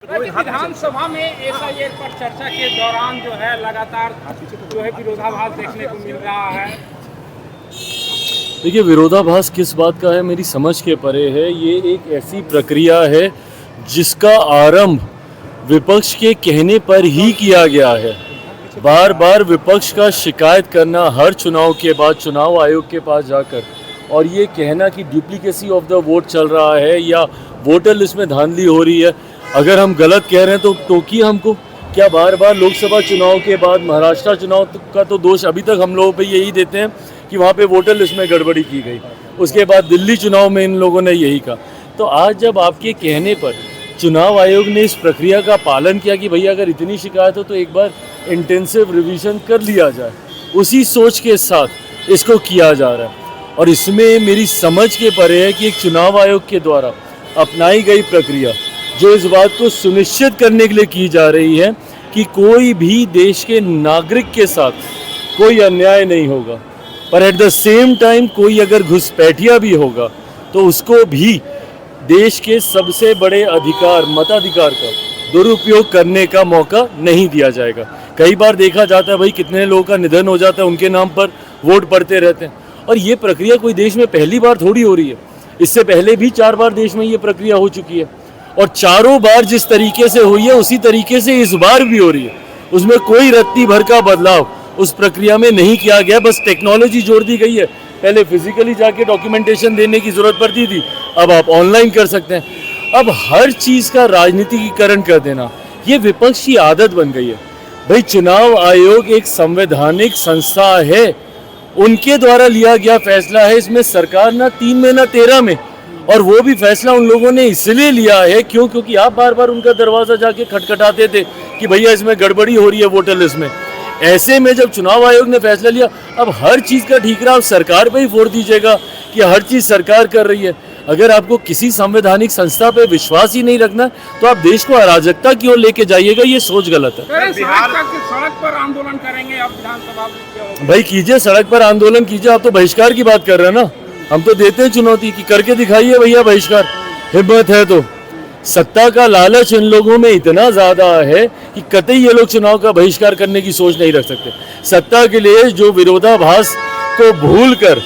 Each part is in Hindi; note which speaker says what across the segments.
Speaker 1: विधानसभा में एसआईआर पर चर्चा के दौरान जो है लगातार जो है विरोधाभास देखने को मिल रहा है।
Speaker 2: देखिए, विरोधाभास किस बात का है मेरी समझ के परे है। ये एक ऐसी प्रक्रिया है जिसका आरंभ विपक्ष के कहने पर ही किया गया है। बार बार विपक्ष का शिकायत करना हर चुनाव के बाद चुनाव आयोग के पास जाकर और ये कहना कि डुप्लीकेसी ऑफ द वोट चल रहा है या वोटर लिस्ट में धांधली हो रही है। अगर हम गलत कह रहे हैं तो टोकिए हमको। क्या बार बार लोकसभा चुनाव के बाद महाराष्ट्र चुनाव का तो दोष अभी तक हम लोगों पे यही देते हैं कि वहाँ पे वोटर लिस्ट में गड़बड़ी की गई। उसके बाद दिल्ली चुनाव में इन लोगों ने यही कहा। तो आज जब आपके कहने पर चुनाव आयोग ने इस प्रक्रिया का पालन किया कि भैया अगर इतनी शिकायत हो तो एक बार इंटेंसिव रिवीजन कर लिया जाए, उसी सोच के साथ इसको किया जा रहा है। और इसमें मेरी समझ के परे है कि एक चुनाव आयोग के द्वारा अपनाई गई प्रक्रिया जो इस बात को सुनिश्चित करने के लिए की जा रही है कि कोई भी देश के नागरिक के साथ कोई अन्याय नहीं होगा, पर एट द सेम टाइम कोई अगर घुसपैठिया भी होगा तो उसको भी देश के सबसे बड़े अधिकार मताधिकार का दुरुपयोग करने का मौका नहीं दिया जाएगा। कई बार देखा जाता है भाई कितने लोगों का निधन हो जाता है, उनके नाम पर वोट पड़ते रहते हैं। और ये प्रक्रिया कोई देश में पहली बार थोड़ी हो रही है। इससे पहले भी 4 बार देश में ये प्रक्रिया हो चुकी है और चारों बार जिस तरीके से हुई है उसी तरीके से इस बार भी हो रही है। उसमें कोई रत्ती भर का बदलाव उस प्रक्रिया में नहीं किया गया, बस टेक्नोलॉजी जोड़ दी गई है। पहले फिजिकली जाके डॉक्यूमेंटेशन देने की जरूरत पड़ती थी, अब आप ऑनलाइन कर सकते हैं। अब हर चीज़ का राजनीतिकीकरण कर देना ये विपक्ष की आदत बन गई है। भाई चुनाव आयोग एक संवैधानिक संस्था है, उनके द्वारा लिया गया फैसला है। इसमें सरकार ना 3 में ना 13 में, और वो भी फैसला उन लोगों ने इसलिए लिया है क्योंकि आप बार बार उनका दरवाजा जाके खटखटाते थे कि भैया इसमें गड़बड़ी हो रही है वोटर लिस्ट में। ऐसे में जब चुनाव आयोग ने फैसला लिया, अब हर चीज़ का ठीकरा आप सरकार पे ही फोड़ दीजिएगा कि हर चीज़ सरकार कर रही है। अगर आपको किसी संवैधानिक संस्था पे विश्वास ही नहीं रखना तो आप देश को अराजकता की ओर लेके जाइएगा, ये सोच गलत है।
Speaker 1: सड़क पर आंदोलन करेंगे आप विधानसभा?
Speaker 2: भाई कीजिए, सड़क पर आंदोलन कीजिए। आप तो बहिष्कार की बात कर रहे हैं ना, हम तो देते हैं चुनौती कि करके दिखाइए भैया बहिष्कार, हिम्मत है तो। सत्ता का लालच इन लोगों में इतना ज्यादा है कि कतई ये लोग चुनाव का बहिष्कार करने की सोच नहीं रख सकते। सत्ता के लिए जो विरोधाभास को भूलकर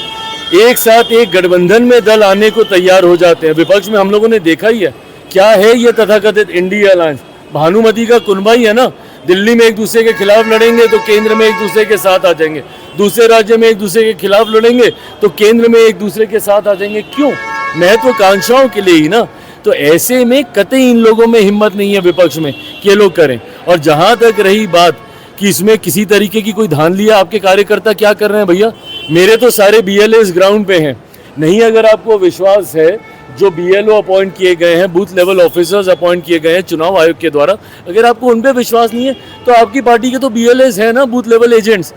Speaker 2: एक साथ एक गठबंधन में दल आने को तैयार हो जाते हैं। विपक्ष में हम लोगों ने देखा ही है क्या है ये तथाकथित इंडिया अलायंस। भानुमति का कुनबा ही है ना। दिल्ली में एक दूसरे के खिलाफ लड़ेंगे तो केंद्र में एक दूसरे के साथ आ जाएंगे, दूसरे राज्य में एक दूसरे के खिलाफ लड़ेंगे तो केंद्र में एक दूसरे के साथ आ जाएंगे। क्यों? महत्वाकांक्षाओं के लिए ही ना। तो ऐसे में कतई इन लोगों में हिम्मत नहीं है विपक्ष में कि ये लोग करें। और जहां तक रही बात कि इसमें किसी तरीके की कोई धांधली है, आपके कार्यकर्ता क्या कर रहे हैं भैया? मेरे तो सारे BLAs ग्राउंड पे हैं। नहीं अगर आपको विश्वास है, जो BLO अपॉइंट किए गए हैं, बूथ लेवल ऑफिसर्स अपॉइंट किए गए हैं चुनाव आयोग के द्वारा, अगर आपको उन पर विश्वास नहीं है तो आपकी पार्टी के तो BLAs हैं ना, बूथ लेवल एजेंट्स,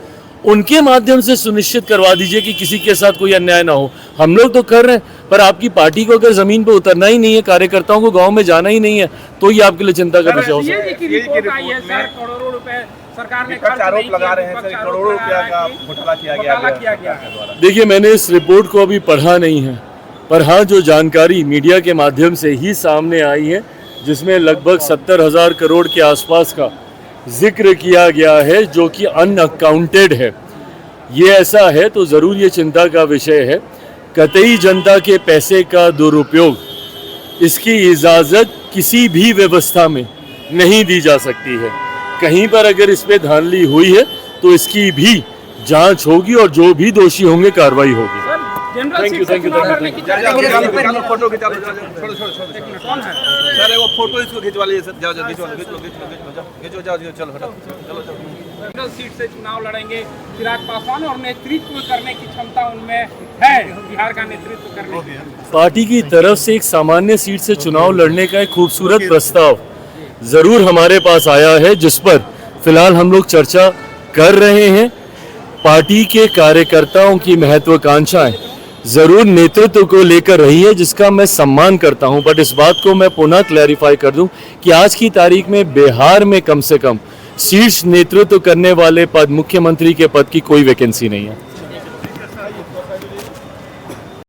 Speaker 2: उनके माध्यम से सुनिश्चित करवा दीजिए कि किसी के साथ कोई अन्याय ना हो। हम लोग तो कर रहे हैं, पर आपकी पार्टी को अगर जमीन पे उतरना ही नहीं है, कार्यकर्ताओं को गांव में जाना ही नहीं है, तो ये आपके लिए चिंता का विषय हो सकता है।
Speaker 1: करोड़ों रुपए सरकार ने
Speaker 3: आरोप लगा रहे हैं, करोड़ों रुपया का घोटाला किया गया।
Speaker 2: देखिए, मैंने इस रिपोर्ट को अभी पढ़ा नहीं है, पर हाँ जो जानकारी मीडिया के माध्यम से ही सामने आई है जिसमें लगभग 70,000 करोड़ के आसपास का जिक्र किया गया है जो कि अनअकाउंटेड है। ये ऐसा है तो ज़रूर ये चिंता का विषय है। कतई जनता के पैसे का दुरुपयोग इसकी इजाज़त किसी भी व्यवस्था में नहीं दी जा सकती है। कहीं पर अगर इस पे धांधली हुई है तो इसकी भी जांच होगी और जो भी दोषी होंगे कार्रवाई होगी।
Speaker 3: Thank you. फोटो खिंचा लो, सर वो फोटो इसको खिंचवा लीजिए सर। चलो
Speaker 1: जनरल सीट से चुनाव लड़ेंगे चिराग पासवान और नेतृत्व करने की क्षमता उनमें है, बिहार का नेतृत्व करने की।
Speaker 2: पार्टी की तरफ से एक सामान्य सीट से चुनाव लड़ने का एक खूबसूरत प्रस्ताव जरूर हमारे पास आया है जिस पर फिलहाल हम लोग चर्चा कर रहे हैं। पार्टी के कार्यकर्ताओं की महत्वाकांक्षाएं जरूर नेतृत्व को लेकर रही है जिसका मैं सम्मान करता हूं, बट इस बात को मैं पुनः क्लैरिफाई कर दूं कि आज की तारीख में बिहार में कम से कम शीर्ष नेतृत्व करने वाले पद, मुख्यमंत्री के पद की कोई वैकेंसी नहीं है।